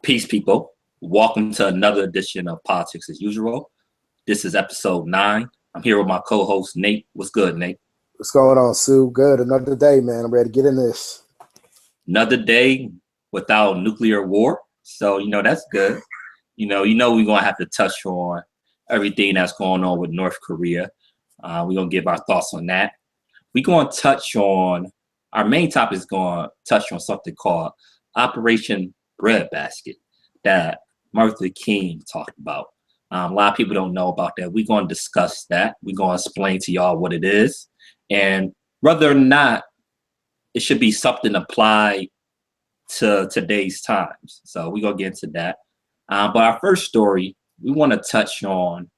Peace, people. Welcome to another edition of Politics as Usual. This is episode 9. I'm here with my co-host, Nate. What's good, Nate? What's going on, Sue? Good. Another day, man. I'm ready to get in this. Another day without nuclear war. So, that's good. We're going to have to touch on everything that's going on with North Korea. We're going to give our thoughts on that. We're going to touch on, our main topic is going to touch on something called Operation Breadbasket that Martin Luther King talked about. A lot of people don't know about that. We're going to discuss that. We're going to explain to y'all what it is and whether or not it should be something applied to today's times. So we're going to get into that. But our first story, we want to touch on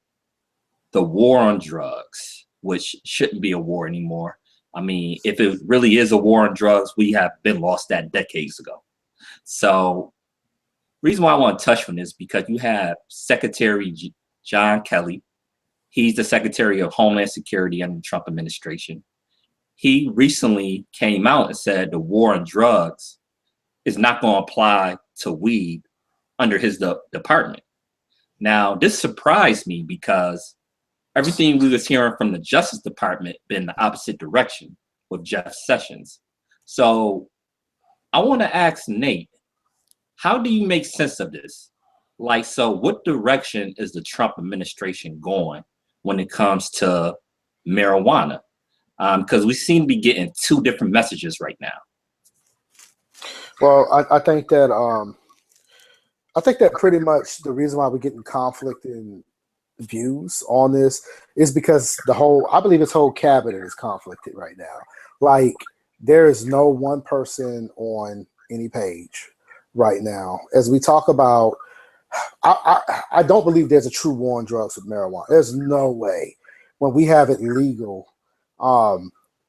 the war on drugs, which shouldn't be a war anymore. I mean, if it really is a war on drugs, we have been lost that decades ago. So reason why I want to touch on this because you have Secretary John Kelly. He's the Secretary of Homeland Security under the Trump administration. He recently came out and said the war on drugs is not going to apply to weed under his department. Now, this surprised me because everything we was hearing from the Justice Department been the opposite direction with Jeff Sessions. So I want to ask Nate, how do you make sense of this? So what direction is the Trump administration going when it comes to marijuana? Because we seem to be getting two different messages right now. Well, I think that pretty much the reason why we're getting conflict in views on this is because I believe this whole cabinet is conflicted right now. Like, there is no one person on any page right now. As we talk about, I don't believe there's a true war on drugs with marijuana. There's no way when we have it legal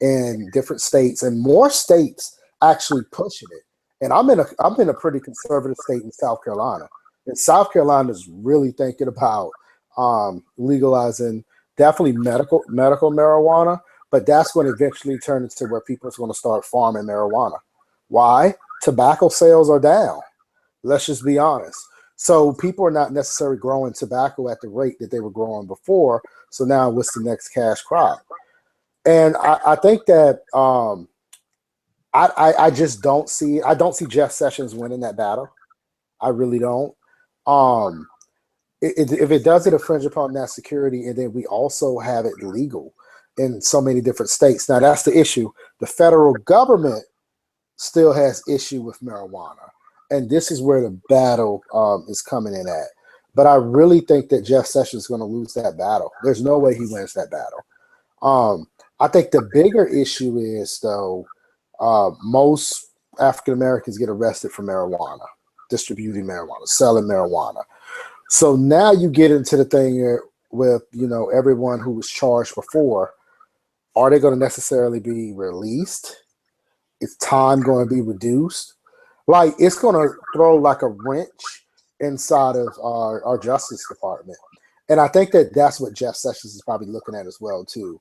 in different states and more states actually pushing it. And I'm in a pretty conservative state in South Carolina. And South Carolina is really thinking about legalizing definitely medical marijuana, but that's going to eventually turn into where people are going to start farming marijuana. Why? Tobacco sales are down. Let's just be honest. So people are not necessarily growing tobacco at the rate that they were growing before. So now what's the next cash crop? And I think that I just don't see Jeff Sessions winning that battle. I really don't. If it doesn't infringe upon that security, and then we also have it legal in so many different states. Now that's the issue. The federal government still has issue with marijuana, and this is where the battle is coming in at. But I really think that Jeff Sessions is going to lose that battle. There's no way he wins that battle. I think the bigger issue is, though, most African Americans get arrested for marijuana, distributing marijuana, selling marijuana. So now you get into the thing with, everyone who was charged before. Are they going to necessarily be released? Is time going to be reduced? Like, it's going to throw like a wrench inside of our Justice Department. And I think that that's what Jeff Sessions is probably looking at as well, too.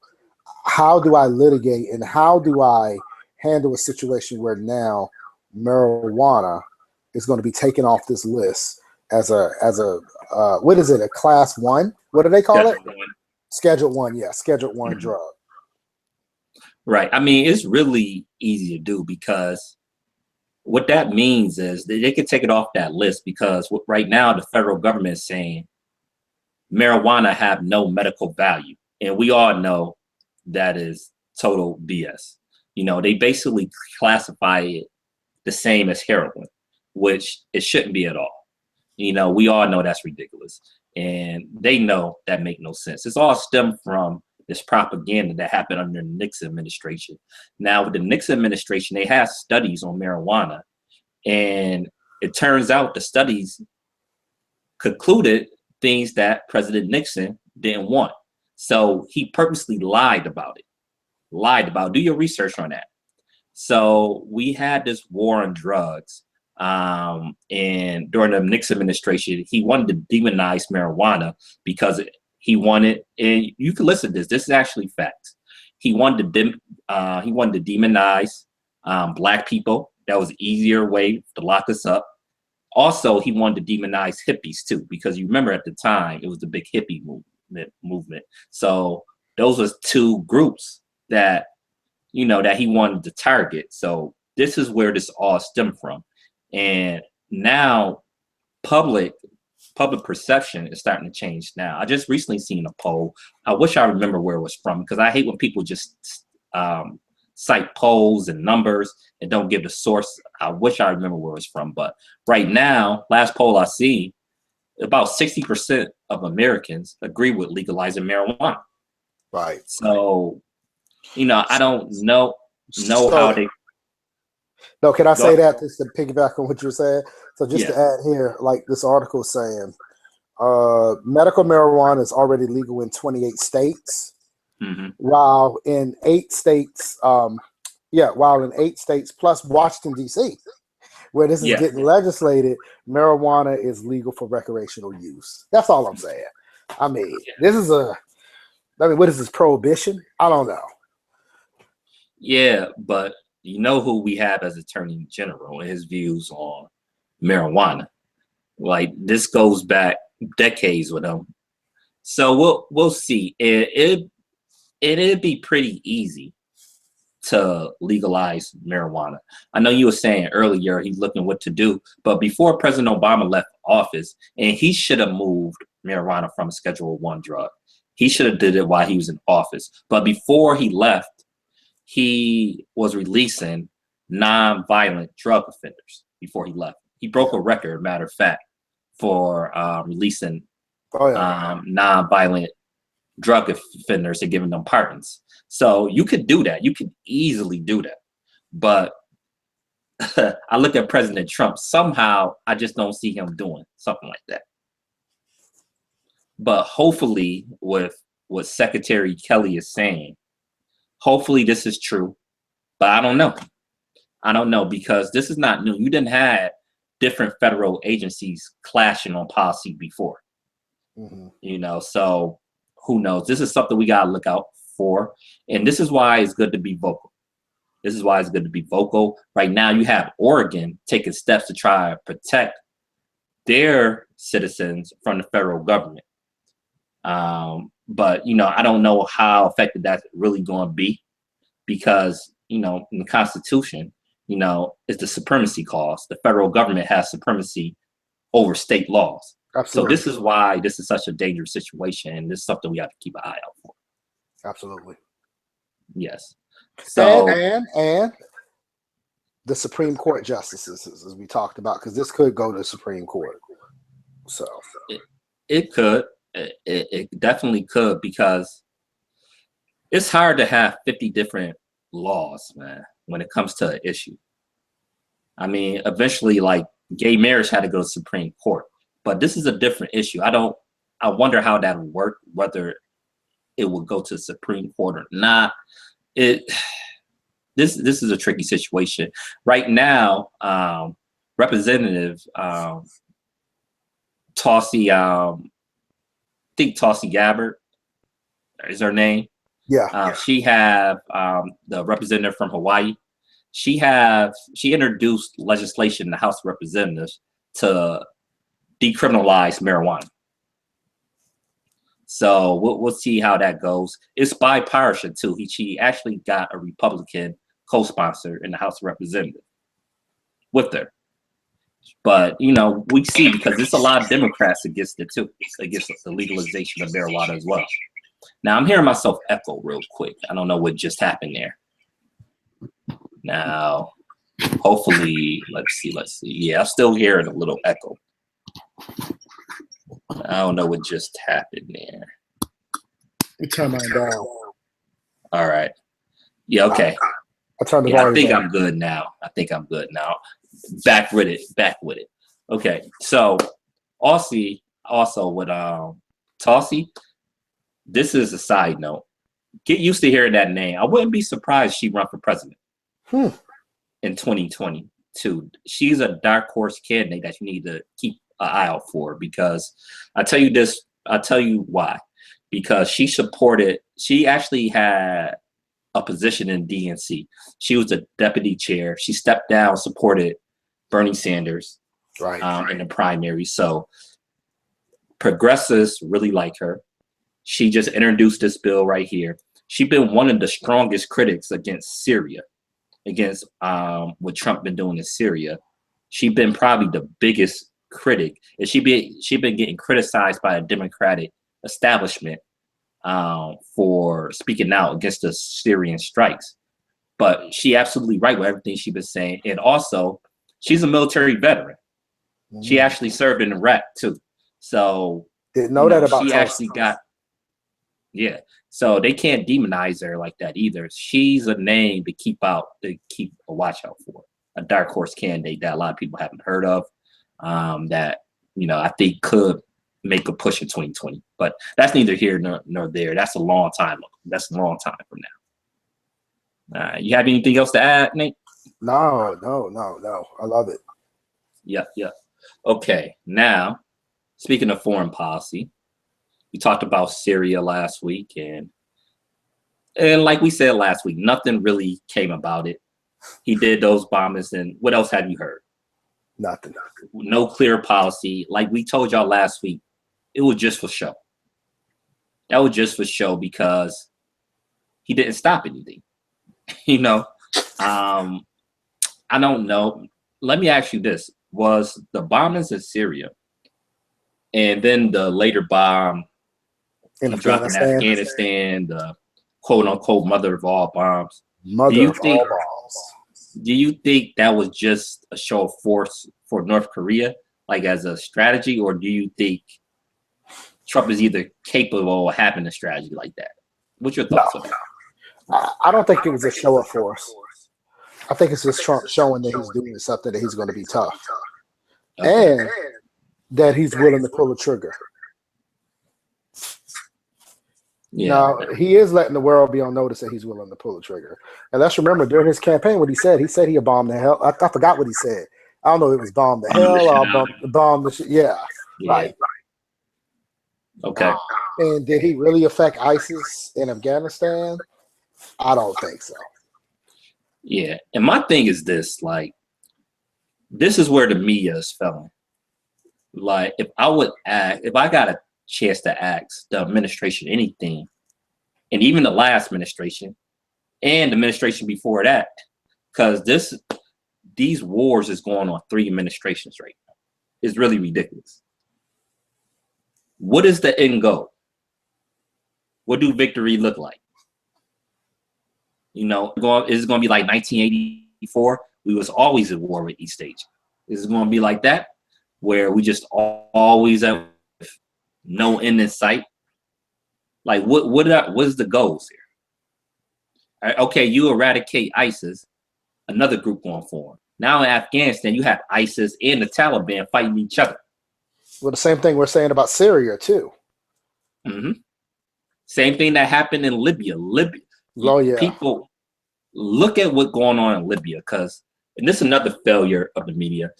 How do I litigate and how do I handle a situation where now marijuana is going to be taken off this list as a what is it, a class 1? What do they call it? Schedule 1, yeah, Schedule 1 drug. Right. I mean, it's really easy to do because what that means is that they can take it off that list because right now the federal government is saying marijuana have no medical value. And we all know that is total BS. They basically classify it the same as heroin, which it shouldn't be at all. We all know that's ridiculous. And they know that make no sense. It's all stemmed from this propaganda that happened under the Nixon administration. Now, with the Nixon administration, they have studies on marijuana. And it turns out the studies concluded things that President Nixon didn't want. So he purposely lied about it. Do your research on that. So we had this war on drugs. And during the Nixon administration, he wanted to demonize marijuana because he wanted, and you can listen to this. This is actually facts. He wanted to demonize Black people. That was an easier way to lock us up. Also, he wanted to demonize hippies too, because you remember at the time it was the big hippie movement. So those was two groups that that he wanted to target. So this is where this all stemmed from, and now public perception is starting to change. Now, I just recently seen a poll. I wish I remember where it was from, because I hate when people just cite polls and numbers and don't give the source. I wish I remember where it's from. But right now, last poll I see, about 60% of Americans agree with legalizing marijuana. Right. So, I don't know So, how they. No, can I Go say ahead. that just to piggyback on what you're saying? So just to Yeah. add here, like this article is saying, medical marijuana is already legal in 28 states, Mhm. while in 8 states, while in 8 states plus Washington D.C., where this is Yeah. getting legislated, marijuana is legal for recreational use. That's all I'm saying. I mean, what is this, prohibition? I don't know. Yeah, but you know who we have as Attorney General and his views on marijuana. Like, this goes back decades with him. So we'll see. It'd be pretty easy to legalize marijuana. I know you were saying earlier he's looking what to do, but before President Obama left office, and he should have moved marijuana from a Schedule 1 drug. He should have did it while he was in office. But before he left, he was releasing non-violent drug offenders before he left. He broke a record, matter of fact, for releasing non-violent drug offenders and giving them pardons. So you could do that. You could easily do that. But I look at President Trump. Somehow, I just don't see him doing something like that. But hopefully, with what Secretary Kelly is saying, hopefully this is true. But I don't know. I don't know, because this is not new. You didn't have different federal agencies clashing on policy before. Mm-hmm. So who knows? This is something we got to look out for. And this is why it's good to be vocal. Right now, you have Oregon taking steps to try to protect their citizens from the federal government. But, I don't know how effective that's really going to be, because, in the Constitution, it's the supremacy clause. The federal government has supremacy over state laws. Absolutely. So this is why this is such a dangerous situation, and this is something we have to keep an eye out for. Absolutely. Yes. So and the Supreme Court justices, as we talked about, because this could go to the Supreme Court. So it could. It definitely could, because it's hard to have 50 different laws, man, when it comes to an issue. I mean, eventually, like, gay marriage had to go to the Supreme Court, but this is a different issue. I wonder how that would work, whether it would go to the Supreme Court or not. This is a tricky situation. Right now, Representative Tulsi, I think Tulsi Gabbard is her name. yeah. She have the representative from Hawaii. She introduced legislation in the House of Representatives to decriminalize marijuana. So we'll see how that goes. It's bipartisan too. She actually got a Republican co-sponsor in the House of Representatives with her. But we see, because there's a lot of Democrats against it too, against the legalization of marijuana as well. Now I'm hearing myself echo real quick. I don't know what just happened there. Now, hopefully, let's see. Yeah, I'm still hearing a little echo. I don't know what just happened there. You turn mine down. All right. Yeah, okay. I turned the Yeah, I volume think down. I'm good now. Back with it. Okay. So also with Tulsi, this is a side note. Get used to hearing that name. I wouldn't be surprised if she run for president in 2022. She's a dark horse candidate that you need to keep an eye out for, because I'll tell you why. Because she actually had a position in DNC. She was the deputy chair. She stepped down, supported Bernie Sanders, Right. in the primary. So progressives really like her. She just introduced this bill right here. She's been one of the strongest critics against Syria, against what Trump been doing in Syria. She's been probably the biggest critic, and she been getting criticized by a Democratic establishment for speaking out against the Syrian strikes. But she absolutely right with everything she's been saying, and also she's a military veteran. She actually served in Iraq too, so didn't know that about she Tulsi. actually got. Yeah, so they can't demonize her like that either. She's a name to keep a watch out for. A dark horse candidate that a lot of people haven't heard of. That I think could make a push in 2020, but that's neither here nor there. That's a long time. That's a long time from now. You have anything else to add, Nate? No. I love it. Yeah. Okay, now speaking of foreign policy, we talked about Syria last week, and like we said last week, nothing really came about it. He did those bombings, and what else have you heard? Nothing. No clear policy. Like we told y'all last week, it was just for show. That was just for show because he didn't stop anything. I don't know. Let me ask you this. Was the bombings in Syria and then the later bomb In dropped in Afghanistan, the quote unquote mother of all bombs. All bombs. Do you think that was just a show of force for North Korea, like as a strategy, or do you think Trump is either capable of having a strategy like that? What's your thoughts on that? I don't think it was a show of force. I think it's just Trump showing that he's doing something, that he's going to be tough, and that he's willing to pull the trigger. Yeah. Now, he is letting the world be on notice that he's willing to pull the trigger. And let's remember, during his campaign, what he said he bombed the hell. I forgot what he said. I don't know if it was bomb the hell or bomb the shit. Yeah. Right. Okay. And did he really affect ISIS in Afghanistan? I don't think so. Yeah. And my thing is this, this is where the media is failing. Like, if I got a chance to ask the administration anything, and even the last administration and the administration before that, because these wars is going on 3 administrations right now. It's really ridiculous. What is the end goal? What do victory look like? Is it going to be like 1984? We was always at war with East Asia. Is it going to be like that, where we just always at no end in sight? Like, what is the goals here? Okay, you eradicate ISIS, another group going forward. Now in Afghanistan, you have ISIS and the Taliban fighting each other. Well, the same thing we're saying about Syria too. Mm-hmm. Same thing that happened in Libya. Oh yeah. People look at what's going on in Libya, and this is another failure of the media.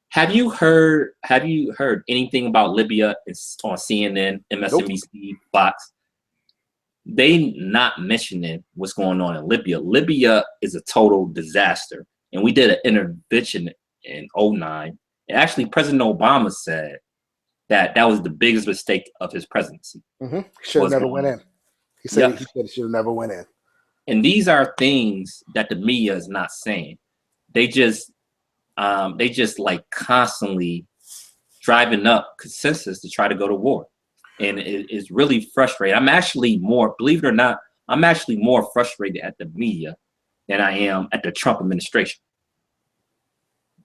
Have you heard anything about Libya on CNN, MSNBC, nope. Fox? They not mentioning what's going on in Libya. Libya is a total disaster. And we did an intervention in 2009. And actually, President Obama said that was the biggest mistake of his presidency. Mm-hmm. Should have never went in. He said he should have never went in. And these are things that the media is not saying. They just like constantly driving up consensus to try to go to war. And it's really frustrating. I'm actually more, believe it or not, frustrated at the media than I am at the Trump administration.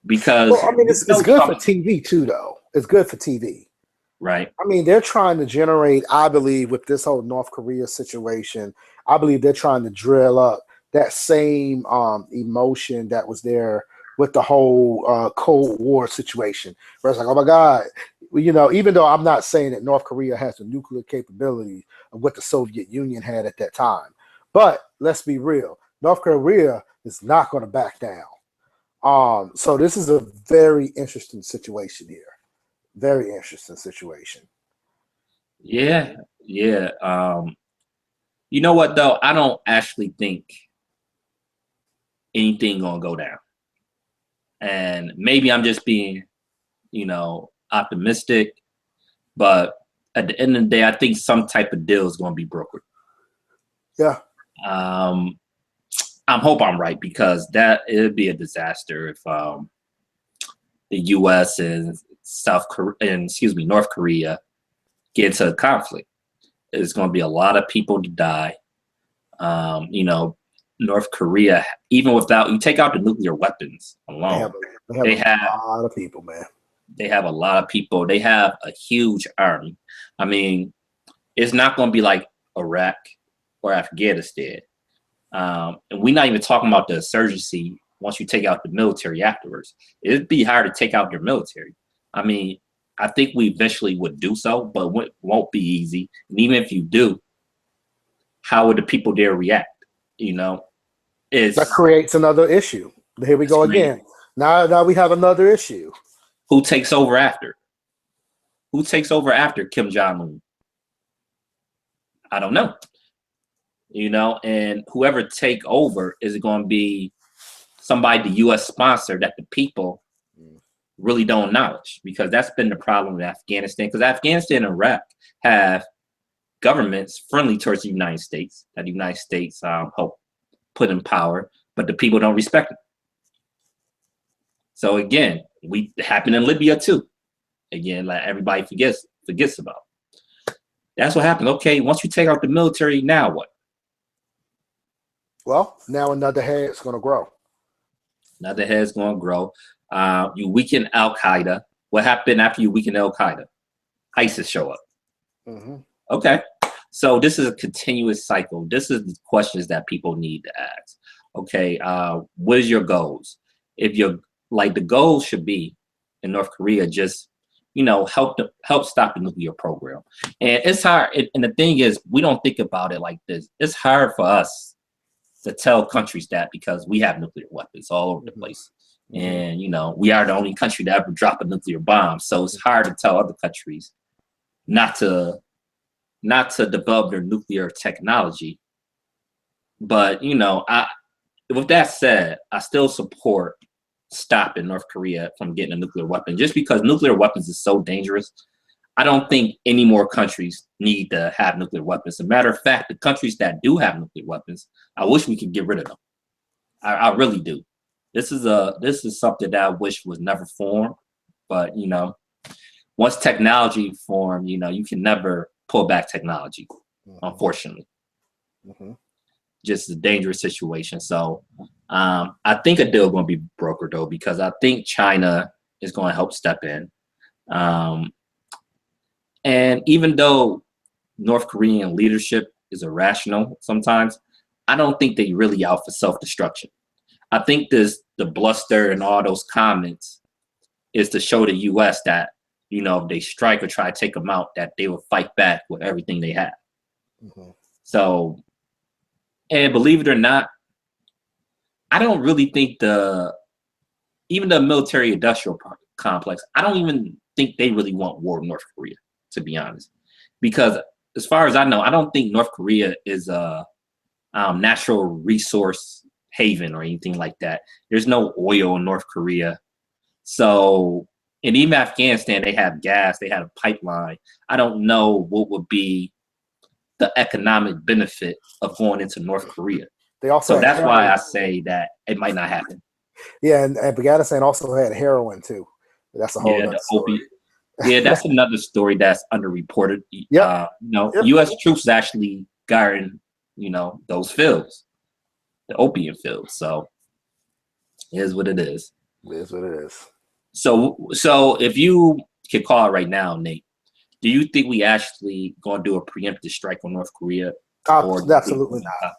Because it's good for TV too, though. It's good for TV. Right. I mean, they're trying to generate, I believe, with this whole North Korea situation, I believe they're trying to drill up that same emotion that was there with the whole Cold War situation. Where it's like, oh my God, even though I'm not saying that North Korea has the nuclear capability of what the Soviet Union had at that time, but let's be real, North Korea is not going to back down. So this is a very interesting situation here. Very interesting situation. Yeah. You know what though? I don't actually think anything gonna go down. And maybe I'm just being optimistic. But at the end of the day, I think some type of deal is going to be brokered. Yeah. I hope I'm right, because it'd be a disaster if the U.S. and North Korea get into a conflict. There's going to be a lot of people to die. North Korea, even without you take out the nuclear weapons alone, they have a lot of people, man. They have a lot of people. They have a huge army. I mean, it's not going to be like Iraq or Afghanistan. And we're not even talking about the insurgency once you take out the military afterwards. It'd be hard to take out their military. I mean, I think we eventually would do so, but it won't be easy. And even if you do, how would the people there react? That creates another issue. Here we go again. Now we have another issue. Who takes over after? Who takes over after Kim Jong-un? I don't know. And whoever take over, is it going to be somebody the U.S. sponsor that the people really don't acknowledge? Because that's been the problem with Afghanistan. Because Afghanistan and Iraq have governments friendly towards the United States, that the United States help put in power, but the people don't respect it. So again, it happened in Libya too. Again, like everybody forgets about. That's what happened. Okay, once you take out the military, now what? Well, now another head's going to grow. Another head's going to grow. You weaken Al Qaeda. What happened after you weaken Al Qaeda? ISIS show up. Mm-hmm. Okay, so this is a continuous cycle. This is the questions that people need to ask. Okay, what is your goals? If you're the goal should be in North Korea, just help stop the nuclear program. And it's hard. And the thing is, we don't think about it like this. It's hard for us to tell countries that, because we have nuclear weapons all over the place. And, we are the only country to ever drop a nuclear bomb. So it's hard to tell other countries not to develop their nuclear technology. But, with that said, I still support stopping North Korea from getting a nuclear weapon, just because nuclear weapons is so dangerous. I don't think any more countries need to have nuclear weapons. As a matter of fact, the countries that do have nuclear weapons, I wish we could get rid of them. I really do. This is something that I wish was never formed. But once technology formed, you can never pull back technology, unfortunately. Mm-hmm. Just a dangerous situation. So I think a deal is going to be brokered, though, because I think China is going to help step in. And even though North Korean leadership is irrational sometimes, I don't think they really out for self-destruction. I think the bluster and all those comments is to show the U.S. that, if they strike or try to take them out, that they will fight back with everything they have. Mm-hmm. So, and believe it or not, I don't really think even the military industrial complex, I don't even think they really want war with North Korea, to be honest. Because as far as I know, I don't think North Korea is a natural resource haven or anything like that. There's no oil in North Korea. So, and even Afghanistan, they have gas, they have a pipeline. I don't know what would be the economic benefit of going into North Korea. So that's why I say that it might not happen. Yeah, and Afghanistan also had heroin too. That's a whole other story. Yeah, that's another story that's underreported. Yep. U.S. troops actually guarding, those fields, the opium fields. So it is what it is. It is what it is. So if you could call it right now, Nate, do you think we actually going to do a preemptive strike on North Korea? Absolutely not.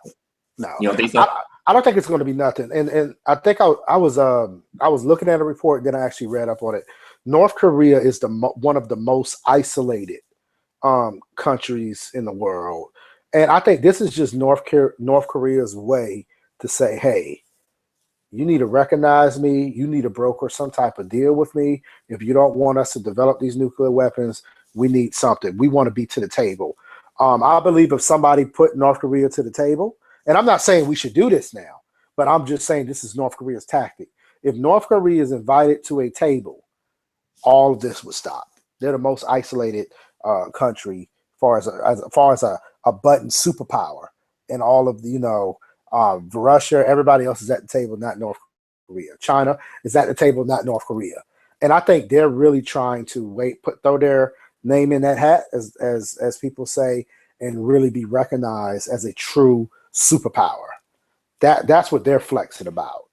No, you don't think so? I don't think it's going to be nothing. And I think I was looking at a report, then I actually read up on it. North Korea is one of the most isolated countries in the world, and I think this is just North Korea's way to say, hey, you need to recognize me. You need to broker some type of deal with me. If you don't want us to develop these nuclear weapons, we need something. We want to be to the table. I believe if somebody put North Korea to the table, and I'm not saying we should do this now, but I'm just saying this is North Korea's tactic. If North Korea is invited to a table all of this would stop. They're the most isolated country as far as a button superpower, and all of the, Russia, everybody else is at the table, not North Korea. China is at the table, not North Korea. And I think they're really trying to throw their name in that hat, as people say, and really be recognized as a true superpower. That's what they're flexing about.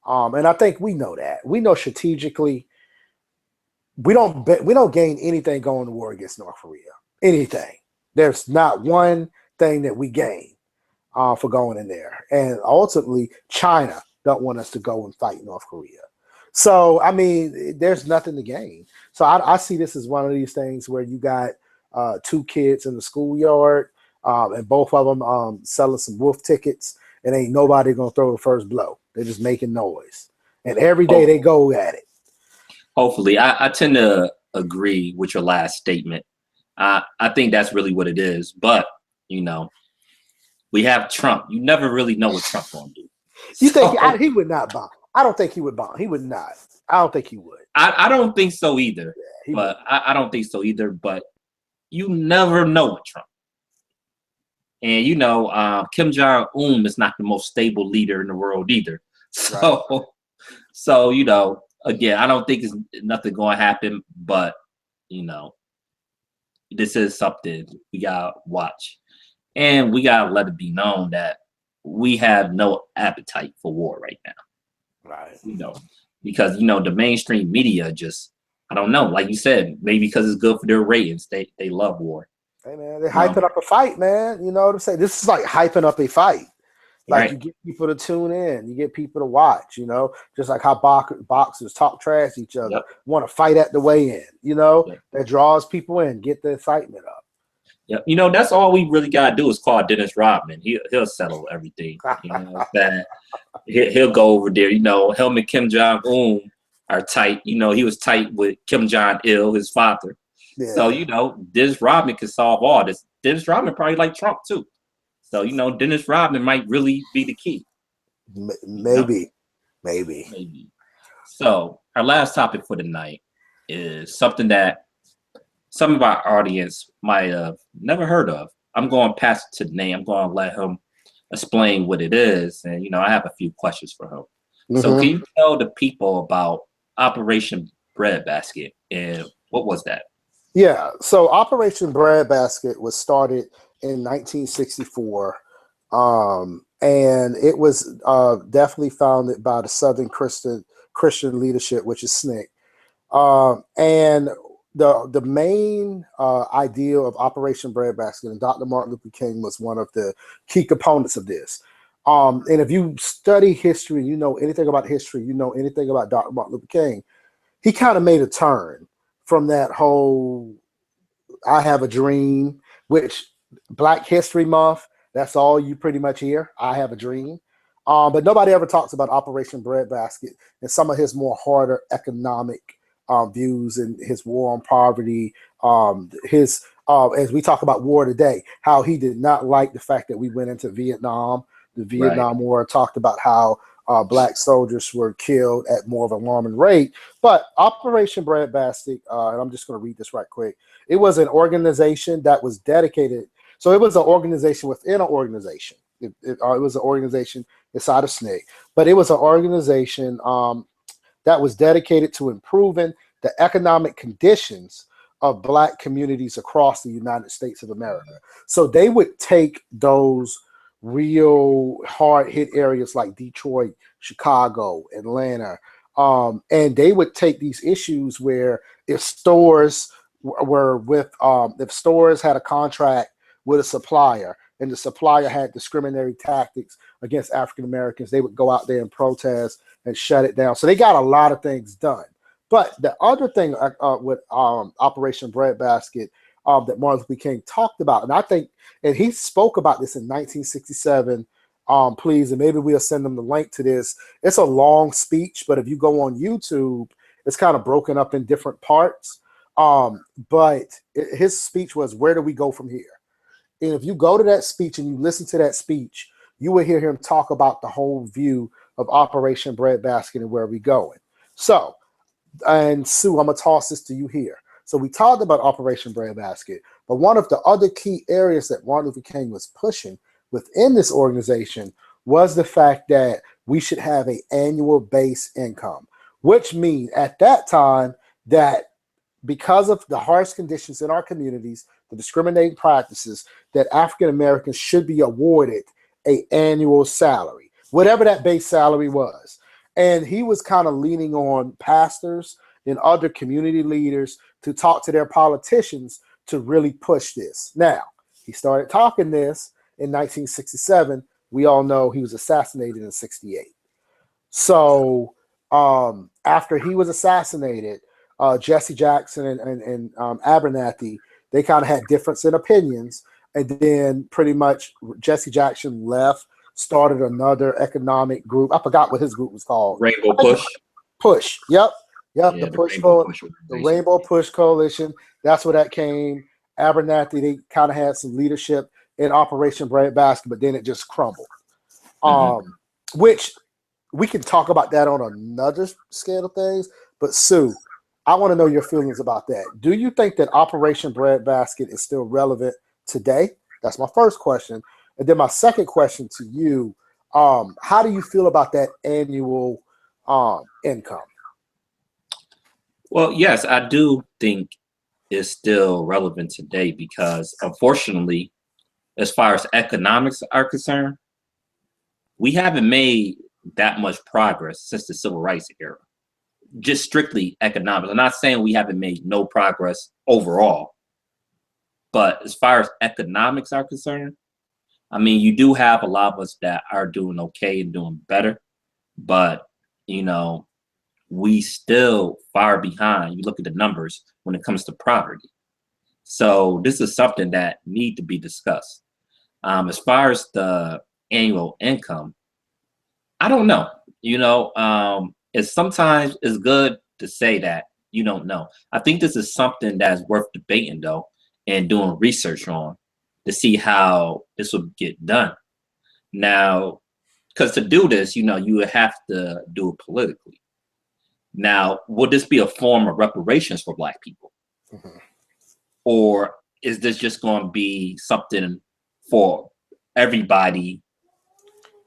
And I think we know that. We know strategically we don't gain anything going to war against North Korea. Anything. There's not one thing that we gain for going in there. And ultimately, China don't want us to go and fight North Korea. So, I mean, there's nothing to gain. So I see this as one of these things where you got two kids in the schoolyard, and both of them selling some wolf tickets, and ain't nobody going to throw the first blow. They're just making noise. And every day they go at it. Hopefully. I tend to agree with your last statement. I think that's really what it is. But, we have Trump. You never really know what Trump's going to do. You think he would not bomb? I don't think he would bomb. He would not. I don't think he would. I don't think so either. Yeah, I don't think so either. But you never know with Trump. And, Kim Jong-un is not the most stable leader in the world either. So, right. So again, I don't think it's nothing going to happen. But, this is something we got to watch. And we got to let it be known that we have no appetite for war right now. Right. Because, the mainstream media just, I don't know, like you said, maybe because it's good for their ratings, they love war. Hey, man, they're hyping up a fight, man. You know what I'm saying? This is like hyping up a fight. Like, right. You get people to tune in. You get people to watch, just like how boxers talk trash to each other, yep. Want to fight at the weigh-in, yep. That draws people in, get the excitement up. Yeah, that's all we really got to do is call Dennis Rodman. He'll settle everything. He'll go over there. Him and Kim Jong-un are tight. He was tight with Kim Jong-il, his father. Yeah. So, Dennis Rodman can solve all this. Dennis Rodman probably like Trump, too. So, Dennis Rodman might really be the key. Maybe. So, our last topic for the night is something that some of our audience might have never heard of. I'm going to pass it to Nate. I'm going to let him explain what it is. And, I have a few questions for him. Mm-hmm. So, can you tell the people about Operation Breadbasket and what was that? Yeah, so Operation Breadbasket was started in 1964, and it was definitely founded by the Southern Christian Leadership, which is SNCC. And the main idea of Operation Breadbasket, and Dr. Martin Luther King was one of the key components of this. And if you study history, anything about history, anything about Dr. Martin Luther King, he kind of made a turn from that whole I have a dream, which Black History Month, that's all you pretty much hear. I have a dream. But nobody ever talks about Operation Breadbasket and some of his more harder economic views and his war on poverty, as we talk about war today, how he did not like the fact that we went into Vietnam. The Vietnam War talked about how Black soldiers were killed at more of an alarming rate. But Operation Breadbasket, and I'm just going to read this right quick. It was an organization that was dedicated. So it was an organization within an organization. It was an organization inside of SNCC, but it was an organization that was dedicated to improving the economic conditions of Black communities across the United States of America. So they would take those real hard hit areas like Detroit, Chicago, Atlanta, and they would take these issues where if stores if stores had a contract with a supplier and the supplier had discriminatory tactics against African Americans, they would go out there and protest and shut it down. So they got a lot of things done. But the other thing with Operation Breadbasket that Martin Luther King talked about, and I think, and he spoke about this in 1967, please, and maybe we'll send them the link to this. It's a long speech, but if you go on YouTube, it's kind of broken up in different parts. But his speech was, where do we go from here? And if you go to that speech and you listen to that speech, you will hear him talk about the whole view of Operation Breadbasket and where we're going. So And Sue, I'm gonna toss this to you here. So we talked about Operation Breadbasket, but one of the other key areas that Martin Luther King was pushing within this organization was the fact that we should have an annual base income, which means at that time that because of the harsh conditions in our communities, the discriminating practices, that African Americans should be awarded a annual salary, whatever that base salary was. And he was kind of leaning on pastors and other community leaders to talk to their politicians to really push this. Now, he started talking this in 1967. We all know he was assassinated in 68. So after he was assassinated, Jesse Jackson and Abernathy, they kind of had difference in opinions. And then pretty much Jesse Jackson left, started another economic group. I forgot what his group was called. Rainbow Push. Push. Yep. Yeah, The the Rainbow Push Coalition. That's where that came. Abernathy, they kind of had some leadership in Operation Breadbasket, but then it just crumbled. Which we can talk about that on another scale of things. But Sue, I want to know your feelings about that. Do you think that Operation Breadbasket is still relevant today? That's my first question. And then my second question to you, how do you feel about that annual income? Well, yes, I do think it's still relevant today because unfortunately, as far as economics are concerned, we haven't made that much progress since the civil rights era. Just strictly economics. I'm not saying we haven't made no progress overall, but as far as economics are concerned, I mean, you do have a lot of us that are doing okay and doing better, but you know, we still far behind. You look at the numbers when it comes to poverty. So this is something that need to be discussed. As far as the annual income, I don't know. It's sometimes it's good to say that you don't know. I think this is something that's worth debating though, and doing research on to see how this would get done. Now, because to do this, you would have to do it politically. Now, would this be a form of reparations for Black people? Mm-hmm. Or is this just going to be something for everybody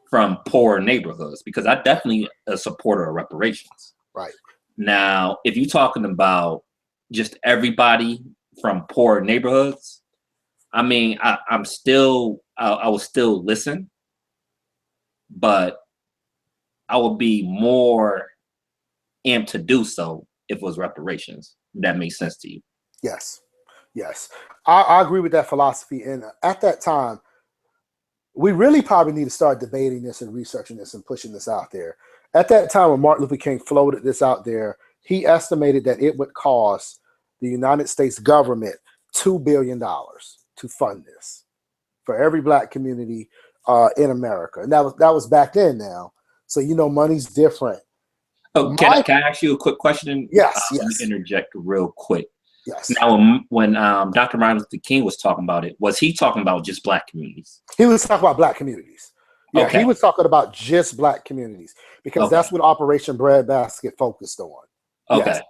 from poor neighborhoods? Because I definitely a supporter of reparations. Right. Now, if you're talking about just everybody from poor neighborhoods, I mean, I will still listen, but I would be more amped to do so if it was reparations. If that makes sense to you. Yes. Yes. I agree with that philosophy. And at that time, we really probably need to start debating this and researching this and pushing this out there. At that time, when Martin Luther King floated this out there, he estimated that it would cost the United States government $2 billion to fund this for every Black community in America. And that was back then now. So, money's different. Oh, can I ask you a quick question? Yes, Let me interject real quick. Yes. Now, when Dr. Martin Luther King was talking about it, was he talking about just Black communities? He was talking about Black communities. Yeah, okay. He was talking about just Black communities because that's what Operation Breadbasket focused on. Okay.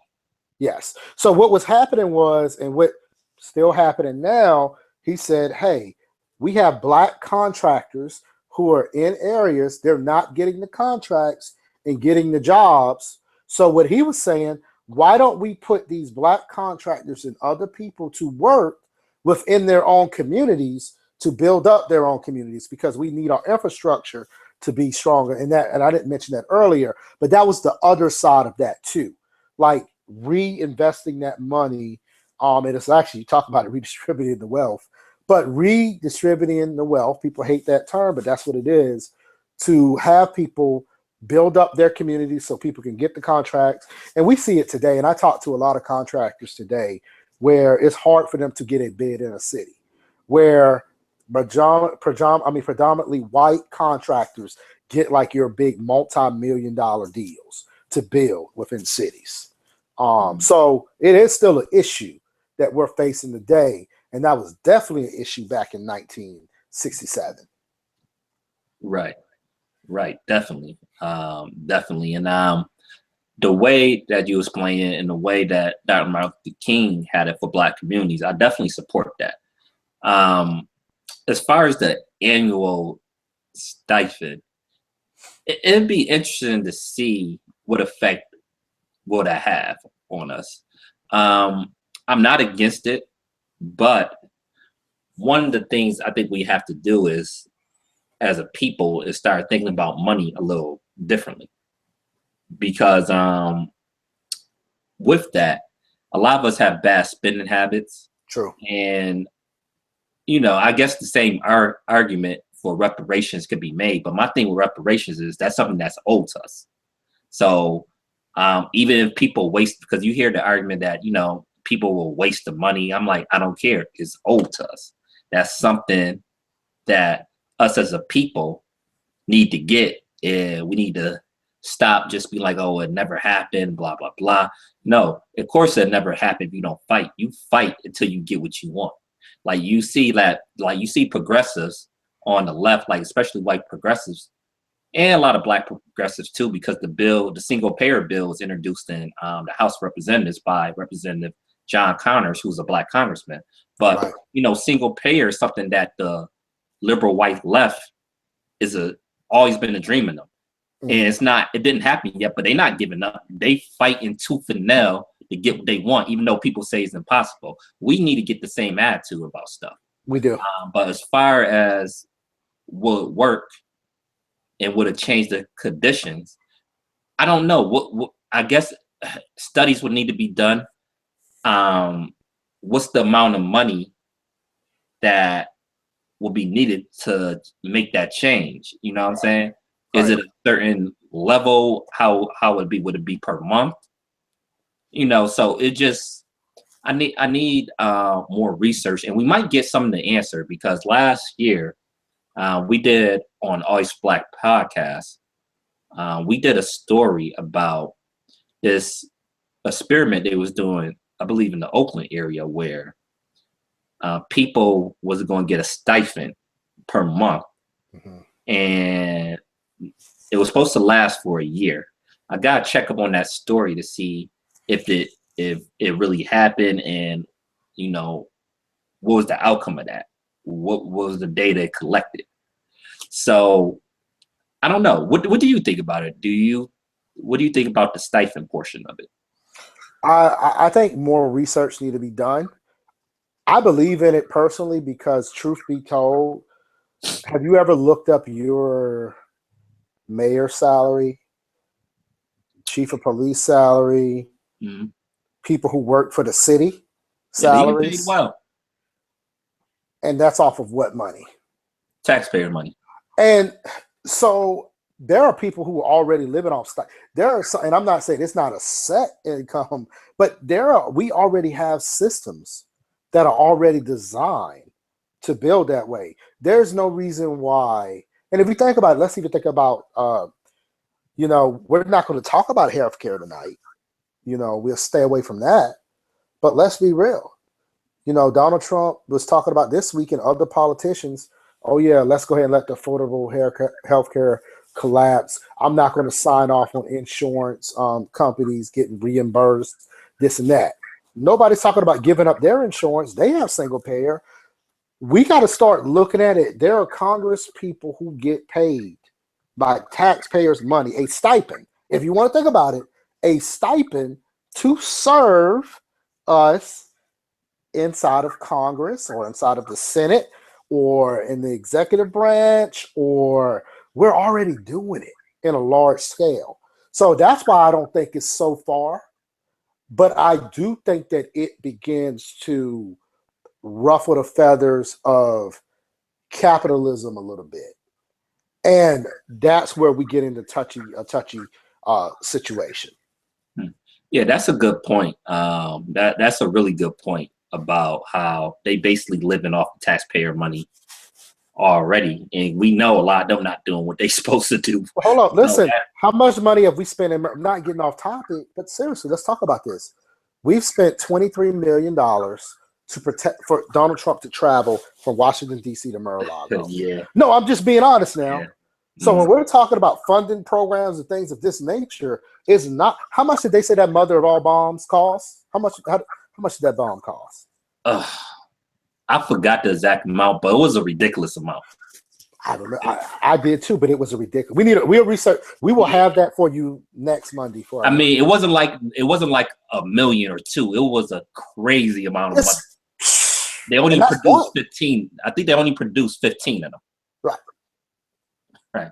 Yes. So what was happening was, and what still happening now, he said, hey, we have Black contractors who are in areas, they're not getting the contracts and getting the jobs. So what he was saying, why don't we put these Black contractors and other people to work within their own communities to build up their own communities, because we need our infrastructure to be stronger. And I didn't mention that earlier, but that was the other side of that too. Like reinvesting that money. And it's actually, you talk about it, redistributing the wealth, but redistributing the wealth, people hate that term, but that's what it is, to have people build up their communities so people can get the contracts. And we see it today. And I talk to a lot of contractors today where it's hard for them to get a bid in a city where predominantly white contractors get like your big multi-million-dollar deals to build within cities. So it is still an issue that we're facing today. And that was definitely an issue back in 1967. Right. Definitely. Definitely. And the way that you explain it and the way that Dr. Martin Luther King had it for Black communities, I definitely support that. As far as the annual stipend, it'd be interesting to see what effect will that have on us. I'm not against it, but one of the things I think we have to do is, as a people, is start thinking about money a little differently. Because with that, a lot of us have bad spending habits. True. And, I guess the same argument for reparations could be made. But my thing with reparations is that's something that's owed to us. So even if people waste, because you hear the argument that, people will waste the money. I'm like, I don't care. It's owed to us. That's something that us as a people need to get. And we need to stop just be like, oh, it never happened, blah, blah, blah. No, of course it never happened if you don't fight. You fight until you get what you want. Like you see progressives on the left, like especially white progressives, and a lot of Black progressives too, because the single payer bill was introduced in the House of Representatives by Representative John Connors, who's a Black congressman. But, right. Single payer is something that the liberal white left is always been a dream of them. And it didn't happen yet, but they're not giving up. They fight in tooth and nail to get what they want, even though people say it's impossible. We need to get the same attitude about stuff. We do. But as far as will it work and would it change the conditions, I don't know. What I guess studies would need to be done. What's the amount of money that will be needed to make that change? You know what I'm saying? Is it a certain level? How would it be? Would it be per month? So it just, I need more research, and we might get some of the answer, because last year we did on Always Black podcast, we did a story about this experiment they was doing, I believe in the Oakland area, where people was going to get a stipend per month. And it was supposed to last for a year. I got to check up on that story to see if it really happened, and what was the outcome of that? What was the data collected? So I don't know. What do you think about it? What do you think about the stipend portion of it? I think more research need to be done. I believe in it personally because, truth be told, have you ever looked up your mayor's salary, chief of police salary, people who work for the city salaries? They get paid well. And that's off of what money? Taxpayer money. And so there are people who are already living off stuff. And I'm not saying it's not a set income, but we already have systems that are already designed to build that way. There's no reason why. And if we think about it, let's even think about, we're not going to talk about healthcare tonight. We'll stay away from that. But let's be real. Donald Trump was talking about this week, and other politicians, oh yeah, let's go ahead and let the affordable healthcare collapse. I'm not going to sign off on insurance companies getting reimbursed, this and that. Nobody's talking about giving up their insurance. They have single payer. We got to start looking at it. There are Congress people who get paid by taxpayers' money, a stipend. If you want to think about it, a stipend to serve us inside of Congress or inside of the Senate or in the executive branch, or we're already doing it in a large scale. So that's why I don't think it's so far. But I do think that it begins to ruffle the feathers of capitalism a little bit. And that's where we get into a touchy situation. Yeah, that's a good point. That's a really good point about how they basically living off the taxpayer money already. And we know a lot of them not doing what they're supposed to do. Well, hold on, listen, how much money have we spent? Not getting off topic, but seriously, let's talk about this. We've spent $23 million for Donald Trump to travel from Washington, D.C. to Mar-a-Lago. Yeah. No, I'm just being honest now. Yeah. So when we're talking about funding programs and things of this nature, is not how much did they say that mother of all bombs cost? How much did that bomb cost? I forgot the exact amount, but it was a ridiculous amount. I don't know. I did too, but it was a ridiculous. We'll research. We will have that for you next Monday. I mean, it wasn't like $1 million or two. It was a crazy amount of money. They only produced 15. I think they only produced 15 of them. Right. Right.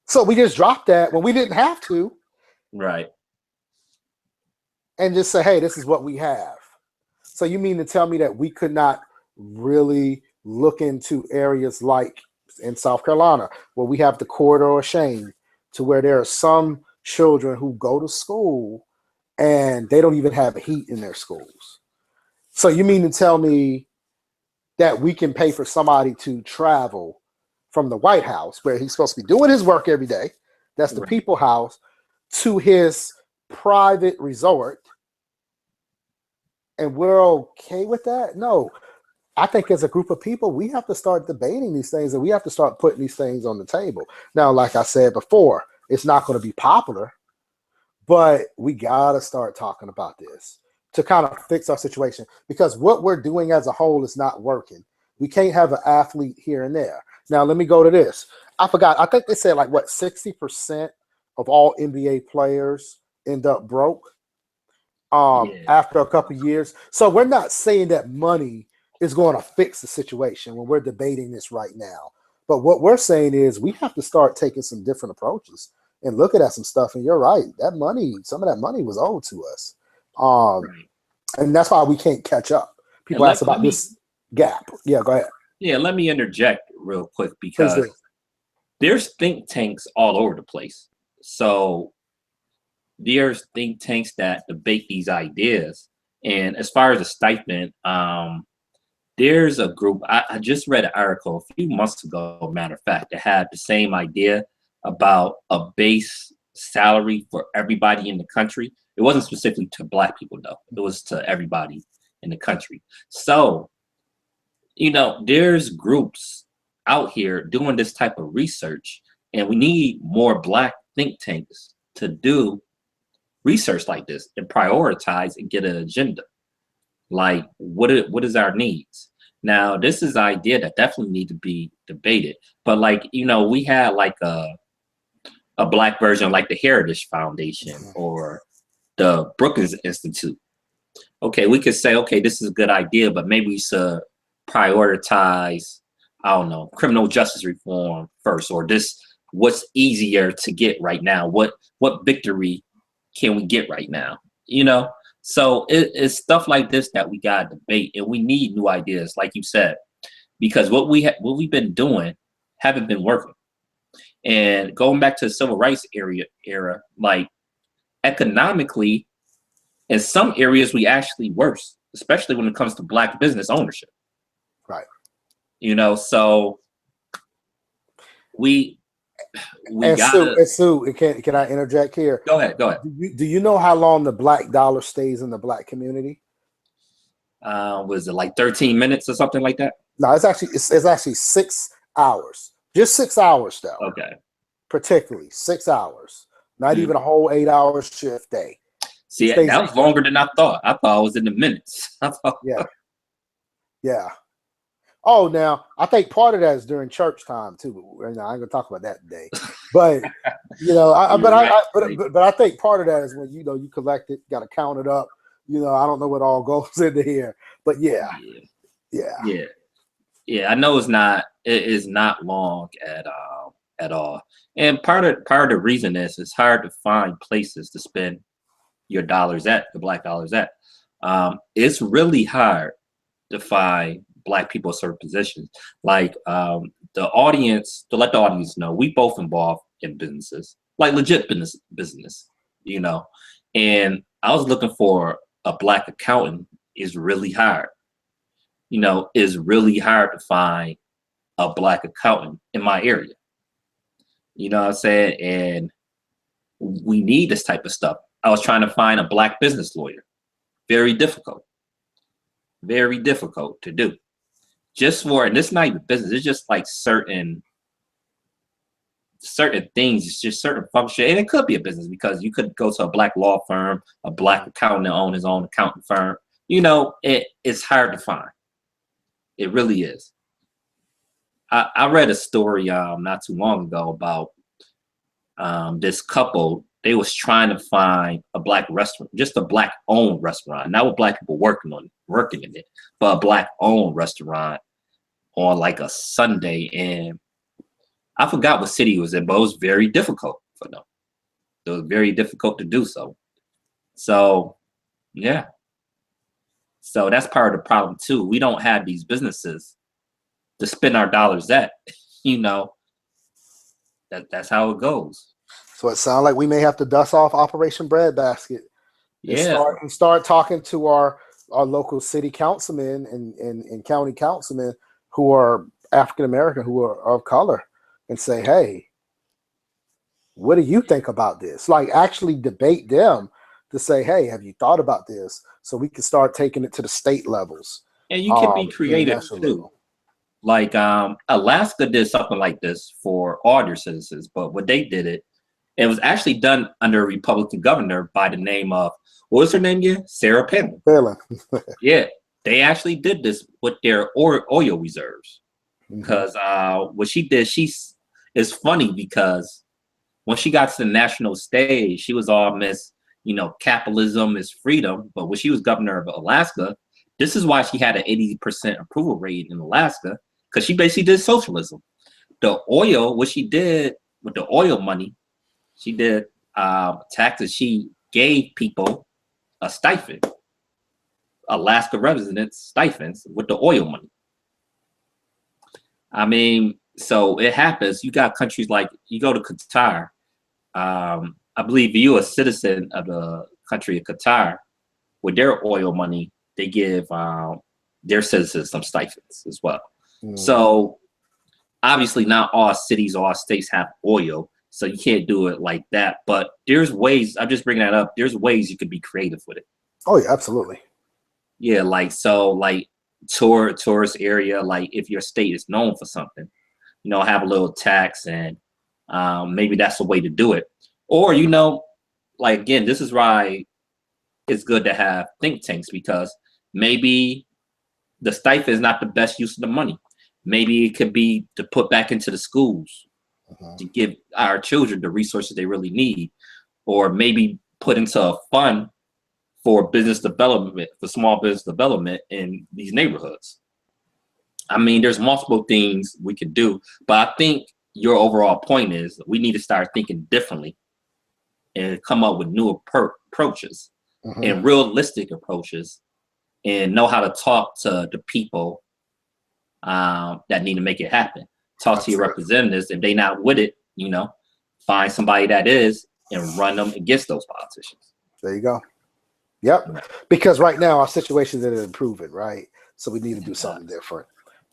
So we just dropped that when we didn't have to. Right. And just say, hey, this is what we have. So you mean to tell me that we could not really look into areas like in South Carolina, where we have the corridor of shame, to where there are some children who go to school and they don't even have heat in their schools. So you mean to tell me that we can pay for somebody to travel from the White House, where he's supposed to be doing his work every day, that's the People House, to his private resort, and we're okay with that? No. I think as a group of people, we have to start debating these things, and we have to start putting these things on the table. Now, like I said before, it's not going to be popular, but we got to start talking about this to kind of fix our situation, because what we're doing as a whole is not working. We can't have an athlete here and there. Now, let me go to this. I forgot. I think they said 60% of all NBA players end up broke after a couple of years. So we're not saying that money is going to fix the situation when we're debating this right now. But what we're saying is we have to start taking some different approaches and looking at some stuff. And you're right, that money, some of that money was owed to us. And that's why we can't catch up. People ask about this gap. Yeah, go ahead. Yeah, let me interject real quick, because there's think tanks all over the place. So there's think tanks that debate these ideas. And as far as a stipend, there's a group, I just read an article a few months ago, matter of fact, that had the same idea about a base salary for everybody in the country. It wasn't specifically to Black people, though. It was to everybody in the country. So, there's groups out here doing this type of research, and we need more Black think tanks to do research like this and prioritize and get an agenda. Like, what is our needs? Now, this is an idea that definitely need to be debated. But we had a Black version, like the Heritage Foundation or the Brookings Institute. Okay, we could say, okay, this is a good idea, but maybe we should prioritize, I don't know, criminal justice reform first, or what's easier to get right now? What victory can we get right now? So it's stuff like this that we gotta debate, and we need new ideas, like you said, because what we've been doing haven't been working. And going back to the civil rights era, like economically, in some areas we actually worse, especially when it comes to Black business ownership. Right. So we gotta. Sue, can I interject here? Go ahead. Do you know how long the Black dollar stays in the Black community? Was it like 13 minutes or something like that? No, it's actually 6 hours. Just 6 hours, though. Okay. Particularly 6 hours. Not even a whole 8-hour shift day. See, that was longer than I thought. I thought it was in the minutes. Yeah. Oh, now I think part of that is during church time too. I ain't gonna talk about that today, but but I think part of that is when you collect it, got to count it up. I don't know what all goes into here, but yeah. I know it is not long at all, and part of the reason is it's hard to find places to spend your dollars at, the Black dollars at. It's really hard to find Black people in certain positions. Like to let the audience know, we both involved in businesses, like legit business, and I was looking for a Black accountant. Is really hard. Is really hard to find a Black accountant in my area. You know what I'm saying? And we need this type of stuff. I was trying to find a Black business lawyer. Very difficult to do. And it's not even business, it's just like certain certain things, it's just certain function, and it could be a business because you could go to a black law firm, a black accountant that own his own accounting firm. It's hard to find. It really is. I read a story not too long ago about this couple. They was trying to find a black restaurant, just a black owned restaurant, not with black people working in it, but a black owned restaurant on like a Sunday, and I forgot what city it was in, but it was very difficult for them. It was very difficult to do so. So, yeah. So that's part of the problem too. We don't have these businesses to spend our dollars at. you know, that's how it goes. So it sounds like we may have to dust off Operation Breadbasket Yeah. and start talking to our local city councilmen and county councilmen who are African American, who are of color, and say, hey, what do you think about this? Like actually debate them to say, hey, have you thought about this? So we can start taking it to the state levels. And you can be creative too. Like Alaska did something like this for all their citizens, but what they did it was actually done under a Republican governor by the name of, what was her name again? Sarah Palin. Yeah, they actually did this with their oil reserves. Because what she did, it's funny because when she got to the national stage, she was all Miss, capitalism is freedom. But when she was governor of Alaska, this is why she had an 80% approval rate in Alaska, because she basically did socialism. The oil, what she did with the oil money, she did taxes. She gave people a stipend, Alaska residents stipends with the oil money. I mean, so it happens. You got countries like, you go to Qatar. I believe you're a citizen of the country of Qatar. With their oil money, they give their citizens some stipends as well. So obviously not all cities or all states have oil, so you can't do it like that. But there's ways, I'm just bringing that up, there's ways you could be creative with it. Oh yeah, absolutely. Yeah, like tourist area, like if your state is known for something, have a little tax, and maybe that's the way to do it. Or, like, again, this is why it's good to have think tanks, because maybe the stipend is not the best use of the money. Maybe it could be to put back into the schools to give our children the resources they really need, or maybe put into a fund for business development, for small business development in these neighborhoods. I mean, there's multiple things we could do, but I think your overall point is we need to start thinking differently and come up with new approaches and realistic approaches, and know how to talk to the people that need to make it happen. Talk to your representatives. If they not with it, find somebody that is and run them against those politicians. There you go. Yep. Because right now our situation isn't improving, right? So we need to do something different.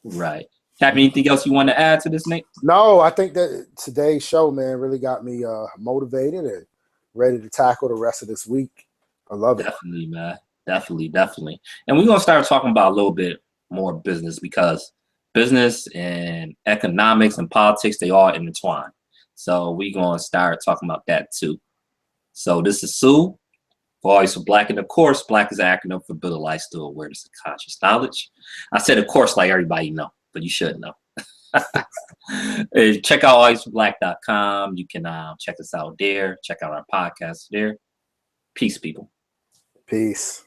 Right. Have anything else you want to add to this, Nate? No, I think that today's show, man, really got me motivated and ready to tackle the rest of this week. I love it. Definitely, man. Definitely. And we're going to start talking about a little bit more business, because business and economics and politics, they all intertwine. So we're going to start talking about that too. So this is Sue, for Always for Black. And of course, Black is an acronym for Build a Life Through Awareness and Conscious Knowledge. I said, of course, like everybody know, but you should know. Check out alwaysforblack.com. You can check us out there. Check out our podcast there. Peace, people. Peace.